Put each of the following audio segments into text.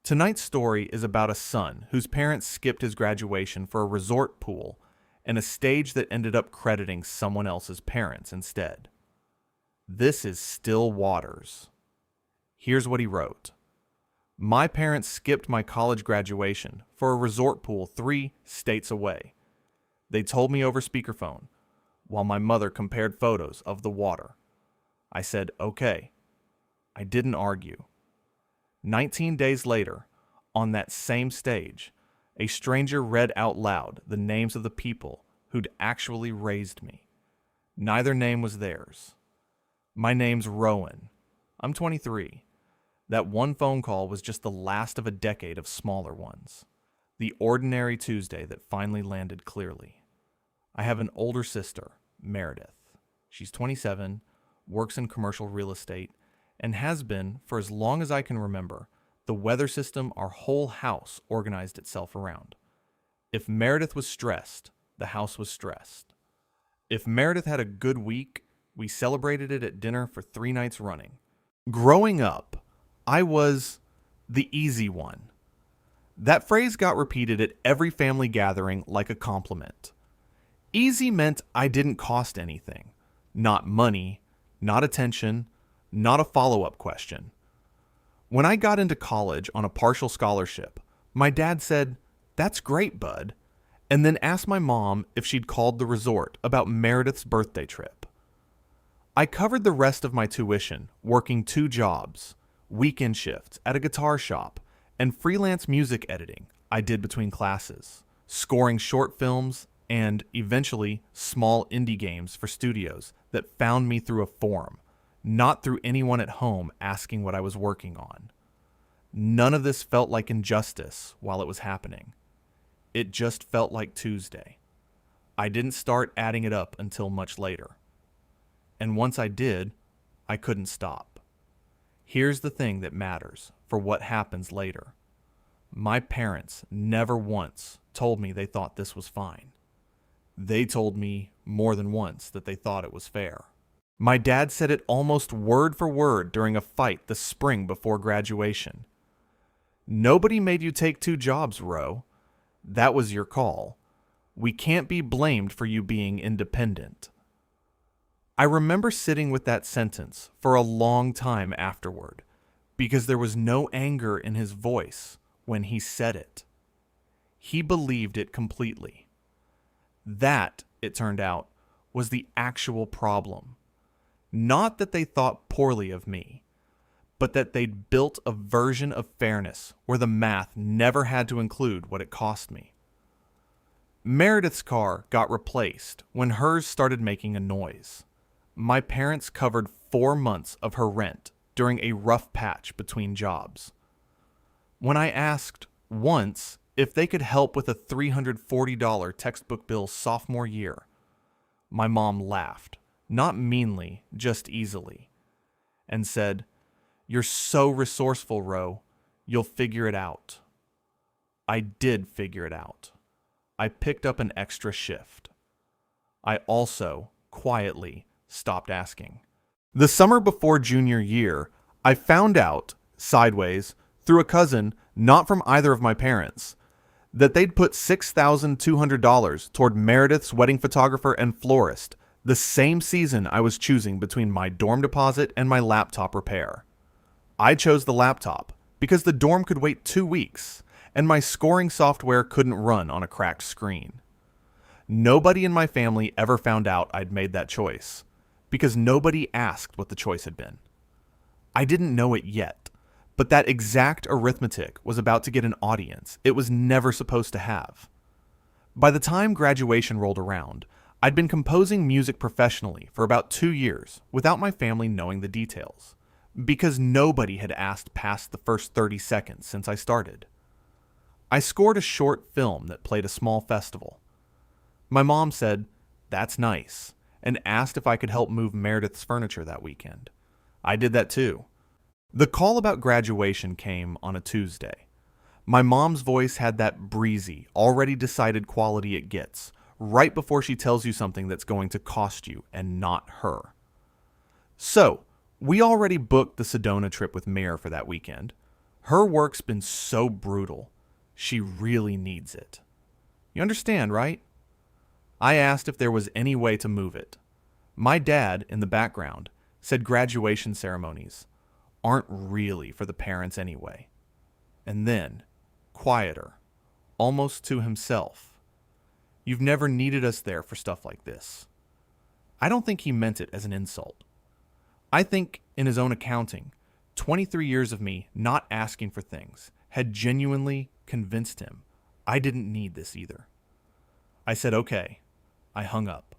Tonight's story is about a son whose parents skipped his graduation for a resort pool and a stage that ended up crediting someone else's parents instead. This is still waters. Here's what he wrote. My parents skipped my college graduation for a resort pool 3 states away. They told me over speakerphone, while my mother compared photos of the water. I said, okay. I didn't argue. 19 days later, on that same stage, a stranger read out loud the names of the people who'd actually raised me. Neither name was theirs. My name's Rowan. I'm 23. That one phone call was just the last of a decade of smaller ones. The ordinary Tuesday that finally landed clearly. I have an older sister, Meredith. She's 27, works in commercial real estate, and has been, for as long as I can remember, the weather system our whole house organized itself around. If Meredith was stressed, the house was stressed. If Meredith had a good week, we celebrated it at dinner for 3 nights running. Growing up, I was the easy one. That phrase got repeated at every family gathering like a compliment. Easy meant I didn't cost anything. Not money, not attention, not a follow-up question. When I got into college on a partial scholarship, my dad said, "That's great, bud," and then asked my mom if she'd called the resort about Meredith's birthday trip. I covered the rest of my tuition working 2 jobs, weekend shifts at a guitar shop, and freelance music editing I did between classes, scoring short films and, eventually, small indie games for studios that found me through a forum, not through anyone at home asking what I was working on. None of this felt like injustice while it was happening. It just felt like Tuesday. I didn't start adding it up until much later. And once I did, I couldn't stop. Here's the thing that matters for what happens later. My parents never once told me they thought this was fine. They told me more than once that they thought it was fair. My dad said it almost word for word during a fight the spring before graduation. Nobody made you take 2 jobs, Ro. That was your call. We can't be blamed for you being independent. I remember sitting with that sentence for a long time afterward, because there was no anger in his voice when he said it. He believed it completely. That, it turned out, was the actual problem. Not that they thought poorly of me, but that they'd built a version of fairness where the math never had to include what it cost me. Meredith's car got replaced when hers started making a noise. My parents covered 4 months of her rent during a rough patch between jobs. When I asked, once, if they could help with a $340 textbook bill sophomore year, my mom laughed. Not meanly, just easily, and said, "You're so resourceful, Ro. You'll figure it out." I did figure it out. I picked up an extra shift. I also, quietly, stopped asking. The summer before junior year, I found out, sideways, through a cousin, not from either of my parents, that they'd put $6,200 toward Meredith's wedding photographer and florist, the same season I was choosing between my dorm deposit and my laptop repair. I chose the laptop because the dorm could wait 2 weeks and my scoring software couldn't run on a cracked screen. Nobody in my family ever found out I'd made that choice because nobody asked what the choice had been. I didn't know it yet, but that exact arithmetic was about to get an audience it was never supposed to have. By the time graduation rolled around, I'd been composing music professionally for about 2 years without my family knowing the details, because nobody had asked past the first 30 seconds since I started. I scored a short film that played a small festival. My mom said, "That's nice," and asked if I could help move Meredith's furniture that weekend. I did that too. The call about graduation came on a Tuesday. My mom's voice had that breezy, already decided quality it gets, right before she tells you something that's going to cost you and not her. So, we already booked the Sedona trip with Mare for that weekend. Her work's been so brutal. She really needs it. You understand, right? I asked if there was any way to move it. My dad, in the background, said graduation ceremonies aren't really for the parents anyway. And then, quieter, almost to himself, "You've never needed us there for stuff like this." I don't think he meant it as an insult. I think, in his own accounting, 23 years of me not asking for things had genuinely convinced him I didn't need this either. I said, okay. I hung up.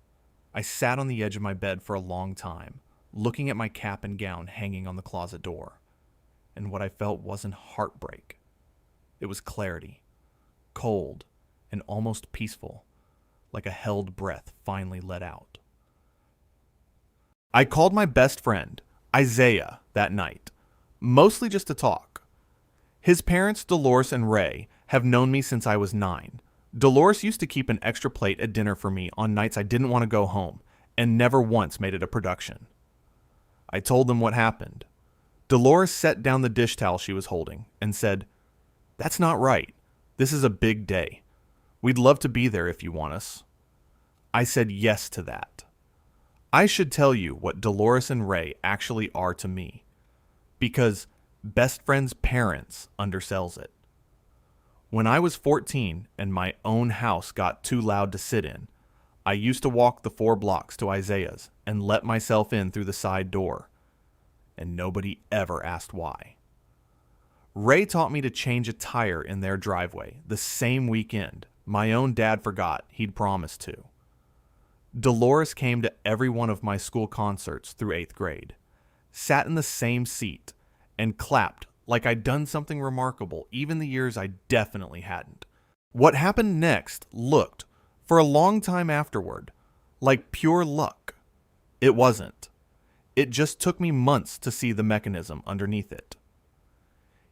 I sat on the edge of my bed for a long time, looking at my cap and gown hanging on the closet door. And what I felt wasn't heartbreak. It was clarity, cold and almost peaceful, like a held breath finally let out. I called my best friend, Isaiah, that night, mostly just to talk. His parents, Dolores and Ray, have known me since I was 9. Dolores used to keep an extra plate at dinner for me on nights I didn't want to go home, and never once made it a production. I told them what happened. Dolores set down the dish towel she was holding and said, "That's not right. This is a big day. We'd love to be there if you want us." I said yes to that. I should tell you what Dolores and Ray actually are to me, because best friend's parents undersells it. When I was 14 and my own house got too loud to sit in, I used to walk the 4 blocks to Isaiah's and let myself in through the side door, and nobody ever asked why. Ray taught me to change a tire in their driveway the same weekend my own dad forgot he'd promised to. Dolores came to every one of my school concerts through 8th grade, sat in the same seat, and clapped like I'd done something remarkable even the years I definitely hadn't. What happened next looked, for a long time afterward, like pure luck. It wasn't. It just took me months to see the mechanism underneath it.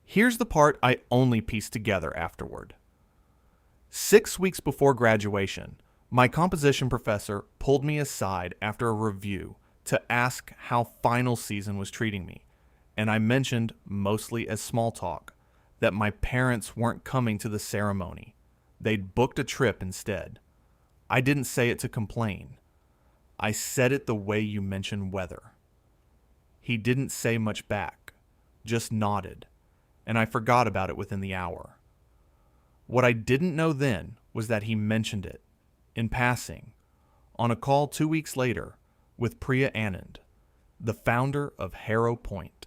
Here's the part I only pieced together afterward. 6 weeks before graduation, my composition professor pulled me aside after a review to ask how final season was treating me, and I mentioned, mostly as small talk, that my parents weren't coming to the ceremony. They'd booked a trip instead. I didn't say it to complain. I said it the way you mention weather. He didn't say much back, just nodded, and I forgot about it within the hour. What I didn't know then was that he mentioned it, in passing, on a call 2 weeks later with Priya Anand, the founder of Harrow Point,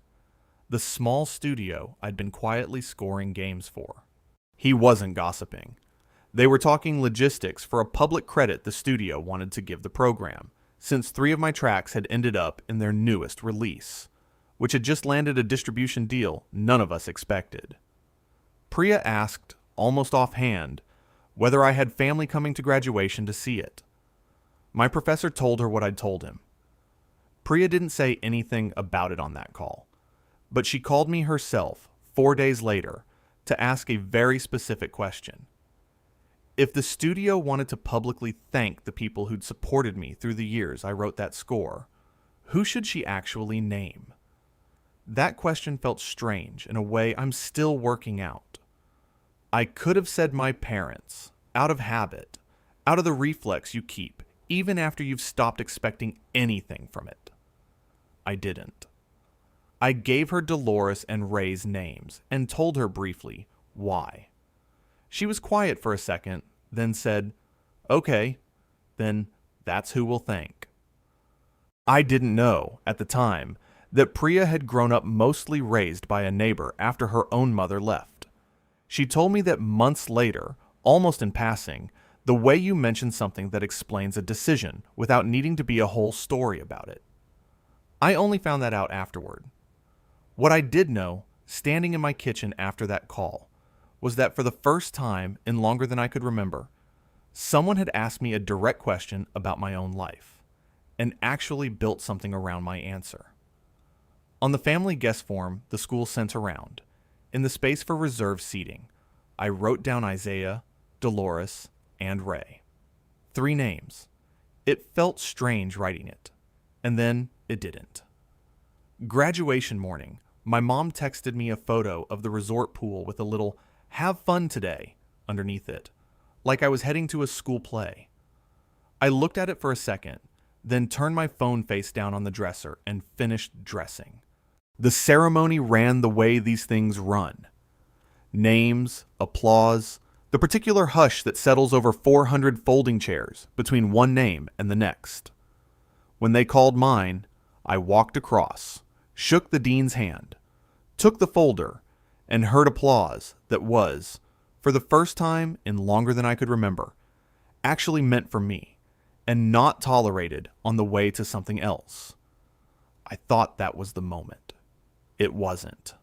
the small studio I'd been quietly scoring games for. He wasn't gossiping. They were talking logistics for a public credit the studio wanted to give the program, since 3 of my tracks had ended up in their newest release, which had just landed a distribution deal none of us expected. Priya asked, almost offhand, whether I had family coming to graduation to see it. My professor told her what I'd told him. Priya didn't say anything about it on that call, but she called me herself 4 days later to ask a very specific question. If the studio wanted to publicly thank the people who'd supported me through the years I wrote that score, who should she actually name? That question felt strange in a way I'm still working out. I could have said my parents, out of habit, out of the reflex you keep, even after you've stopped expecting anything from it. I didn't. I gave her Dolores and Ray's names and told her briefly why. She was quiet for a second, then said, "Okay, then that's who we'll thank." I didn't know, at the time, that Priya had grown up mostly raised by a neighbor after her own mother left. She told me that months later, almost in passing, the way you mention something that explains a decision without needing to be a whole story about it. I only found that out afterward. What I did know, standing in my kitchen after that call, was that for the first time in longer than I could remember, someone had asked me a direct question about my own life, and actually built something around my answer. On the family guest form the school sent around, in the space for reserved seating, I wrote down Isaiah, Dolores, and Ray. 3 names. It felt strange writing it, and then it didn't. Graduation morning, my mom texted me a photo of the resort pool with a little "have fun today" underneath it, like I was heading to a school play. I looked at it for a second, then turned my phone face down on the dresser and finished dressing. The ceremony ran the way these things run. Names, applause, the particular hush that settles over 400 folding chairs between one name and the next. When they called mine, I walked across, shook the dean's hand, took the folder, and heard applause that was, for the first time in longer than I could remember, actually meant for me, and not tolerated on the way to something else. I thought that was the moment. It wasn't.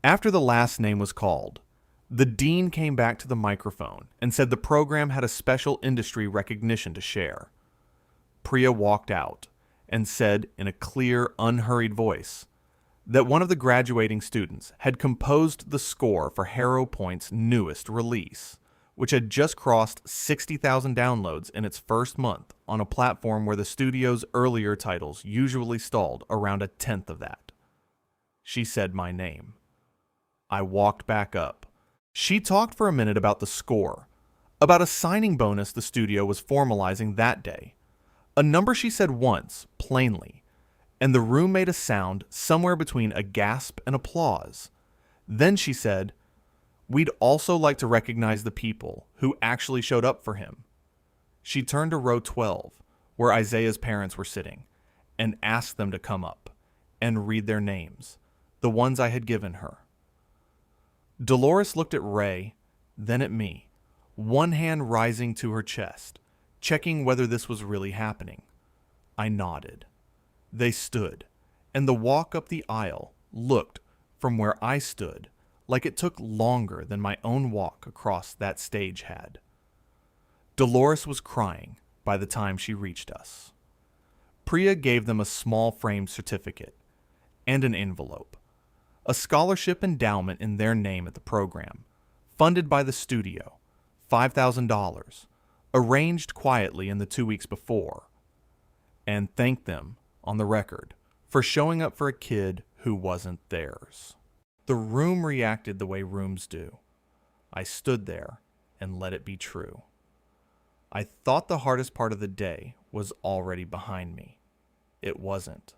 After the last name was called, the dean came back to the microphone and said the program had a special industry recognition to share. Priya walked out and said in a clear, unhurried voice that one of the graduating students had composed the score for Harrow Point's newest release, which had just crossed 60,000 downloads in its first month on a platform where the studio's earlier titles usually stalled around a tenth of that. She said my name. I walked back up. She talked for a minute about the score, about a signing bonus the studio was formalizing that day, a number she said once, plainly, and the room made a sound somewhere between a gasp and applause. Then she said, "We'd also like to recognize the people who actually showed up for him." She turned to row 12, where Isaiah's parents were sitting, and asked them to come up and read their names, the ones I had given her. Dolores looked at Ray, then at me, one hand rising to her chest, checking whether this was really happening. I nodded. They stood, and the walk up the aisle looked, from where I stood, like it took longer than my own walk across that stage had. Dolores was crying by the time she reached us. Priya gave them a small framed certificate and an envelope, a scholarship endowment in their name at the program, funded by the studio, $5,000, arranged quietly in the 2 weeks before, and thanked them, on the record, for showing up for a kid who wasn't theirs. The room reacted the way rooms do. I stood there and let it be true. I thought the hardest part of the day was already behind me. It wasn't.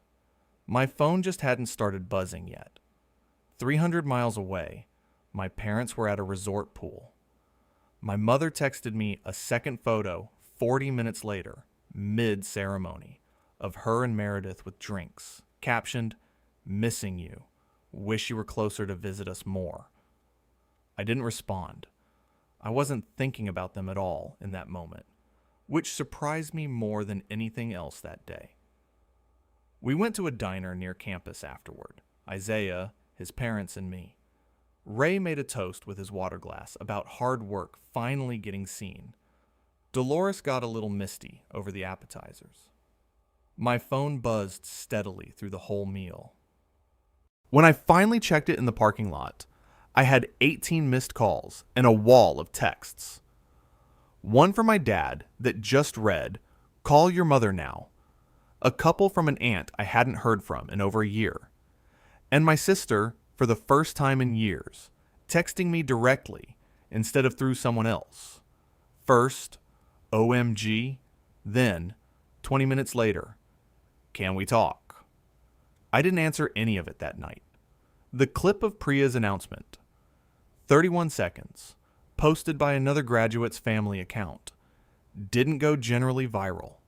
My phone just hadn't started buzzing yet. 300 miles away, my parents were at a resort pool. My mother texted me a second photo 40 minutes later, mid-ceremony, of her and Meredith with drinks, captioned, "Missing you. Wish you were closer to visit us more." I didn't respond. I wasn't thinking about them at all in that moment, which surprised me more than anything else that day. We went to a diner near campus afterward, Isaiah, his parents, and me. Ray made a toast with his water glass about hard work finally getting seen. Dolores got a little misty over the appetizers. My phone buzzed steadily through the whole meal. When I finally checked it in the parking lot, I had 18 missed calls and a wall of texts. One from my dad that just read, "Call your mother now." A couple from an aunt I hadn't heard from in over a year. And my sister, for the first time in years, texting me directly instead of through someone else. First, OMG, then, 20 minutes later, "Can we talk?" I didn't answer any of it that night. The clip of Priya's announcement, 31 seconds, posted by another graduate's family account, didn't go generally viral.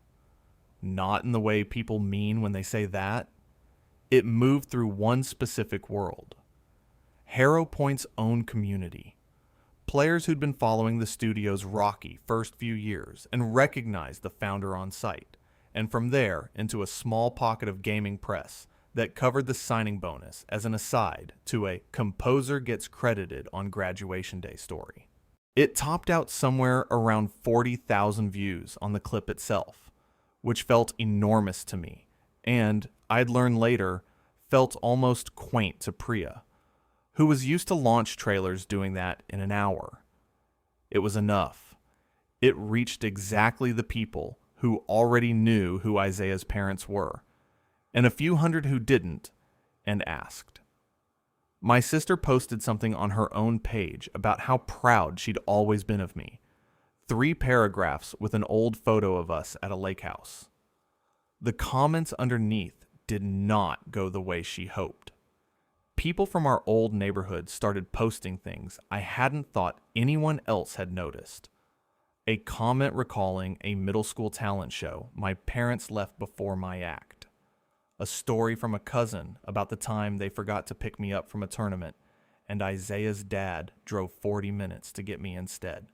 Not in the way people mean when they say that. It moved through one specific world. Harrow Point's own community. Players who'd been following the studio's rocky first few years and recognized the founder on site, and from there into a small pocket of gaming press that covered the signing bonus as an aside to a "composer gets credited on graduation day" story. It topped out somewhere around 40,000 views on the clip itself, which felt enormous to me, and, I'd learn later, felt almost quaint to Priya, who was used to launch trailers doing that in an hour. It was enough. It reached exactly the people who already knew who Isaiah's parents were, and a few hundred who didn't, and asked. My sister posted something on her own page about how proud she'd always been of me. 3 paragraphs with an old photo of us at a lake house. The comments underneath did not go the way she hoped. People from our old neighborhood started posting things I hadn't thought anyone else had noticed. A comment recalling a middle school talent show my parents left before my act. A story from a cousin about the time they forgot to pick me up from a tournament and Isaiah's dad drove 40 minutes to get me instead.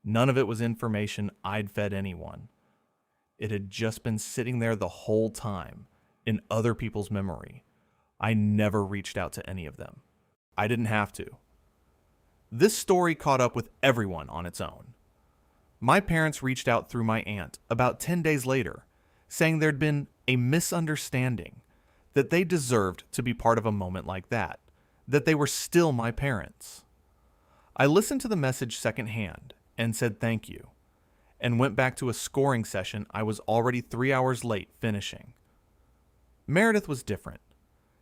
None of it was information I'd fed anyone. It had just been sitting there the whole time, in other people's memory. I never reached out to any of them. I didn't have to. This story caught up with everyone on its own. My parents reached out through my aunt about 10 days later, saying there'd been a misunderstanding, that they deserved to be part of a moment like that they were still my parents. I listened to the message secondhand and said thank you, and went back to a scoring session I was already 3 hours late finishing. Meredith was different.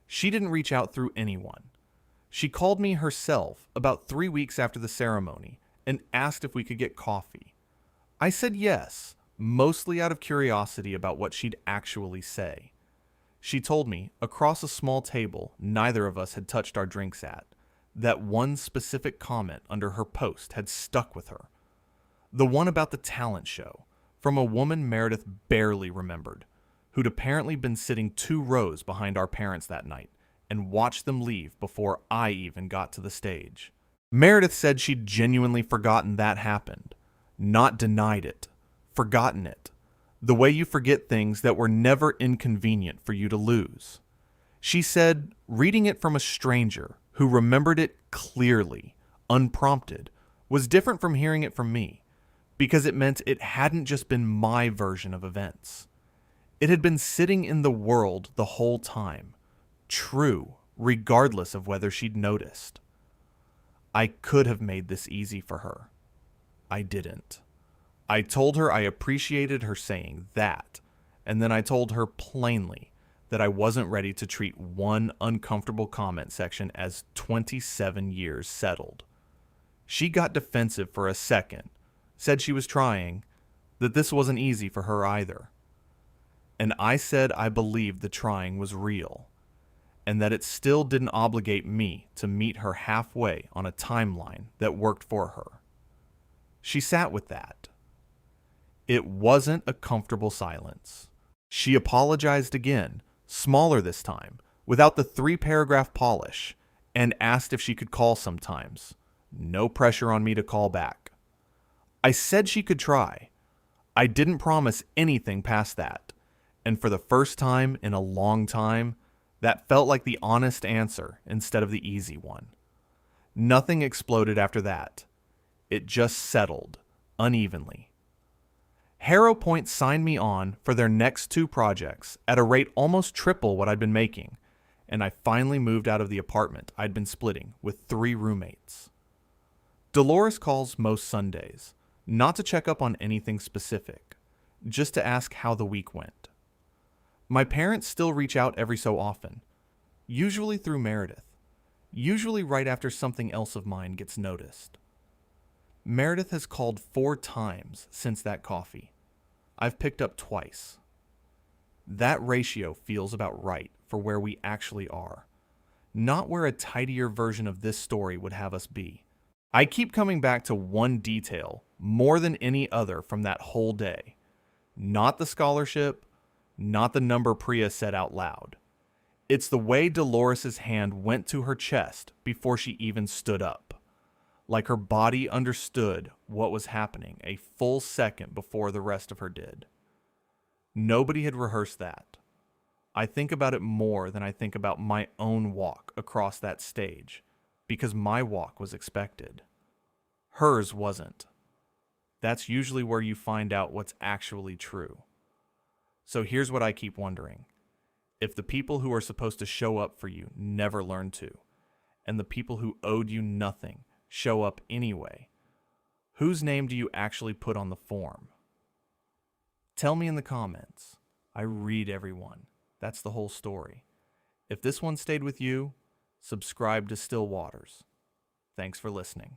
She didn't reach out through anyone. She called me herself about 3 weeks after the ceremony and asked if we could get coffee. I said yes, mostly out of curiosity about what she'd actually say. She told me, across a small table neither of us had touched our drinks at, that one specific comment under her post had stuck with her. The one about the talent show, from a woman Meredith barely remembered, who'd apparently been sitting 2 rows behind our parents that night and watched them leave before I even got to the stage. Meredith said she'd genuinely forgotten that happened, not denied it, forgotten it, the way you forget things that were never inconvenient for you to lose. She said reading it from a stranger who remembered it clearly, unprompted, was different from hearing it from me, because it meant it hadn't just been my version of events. It had been sitting in the world the whole time, true, regardless of whether she'd noticed. I could have made this easy for her. I didn't. I told her I appreciated her saying that, and then I told her plainly that I wasn't ready to treat one uncomfortable comment section as 27 years settled. She got defensive for a second, said she was trying, that this wasn't easy for her either. And I said I believed the trying was real, and that it still didn't obligate me to meet her halfway on a timeline that worked for her. She sat with that. It wasn't a comfortable silence. She apologized again, smaller this time, without the 3-paragraph polish, and asked if she could call sometimes. No pressure on me to call back. I said she could try. I didn't promise anything past that, and for the first time in a long time, that felt like the honest answer instead of the easy one. Nothing exploded after that. It just settled, unevenly. Harrow Point signed me on for their next 2 projects at a rate almost triple what I'd been making, and I finally moved out of the apartment I'd been splitting with 3 roommates. Dolores calls most Sundays, not to check up on anything specific, just to ask how the week went. My parents still reach out every so often, usually through Meredith, usually right after something else of mine gets noticed. Meredith has called 4 times since that coffee. I've picked up twice. That ratio feels about right for where we actually are, not where a tidier version of this story would have us be. I keep coming back to one detail more than any other from that whole day. Not the scholarship, not the number Priya said out loud. It's the way Dolores's hand went to her chest before she even stood up. Like her body understood what was happening a full second before the rest of her did. Nobody had rehearsed that. I think about it more than I think about my own walk across that stage, because my walk was expected. Hers wasn't. That's usually where you find out what's actually true. So here's what I keep wondering. If the people who are supposed to show up for you never learn to, and the people who owed you nothing show up anyway, whose name do you actually put on the form? Tell me in the comments. I read everyone. That's the whole story. If this one stayed with you, subscribe to Still Waters. Thanks for listening.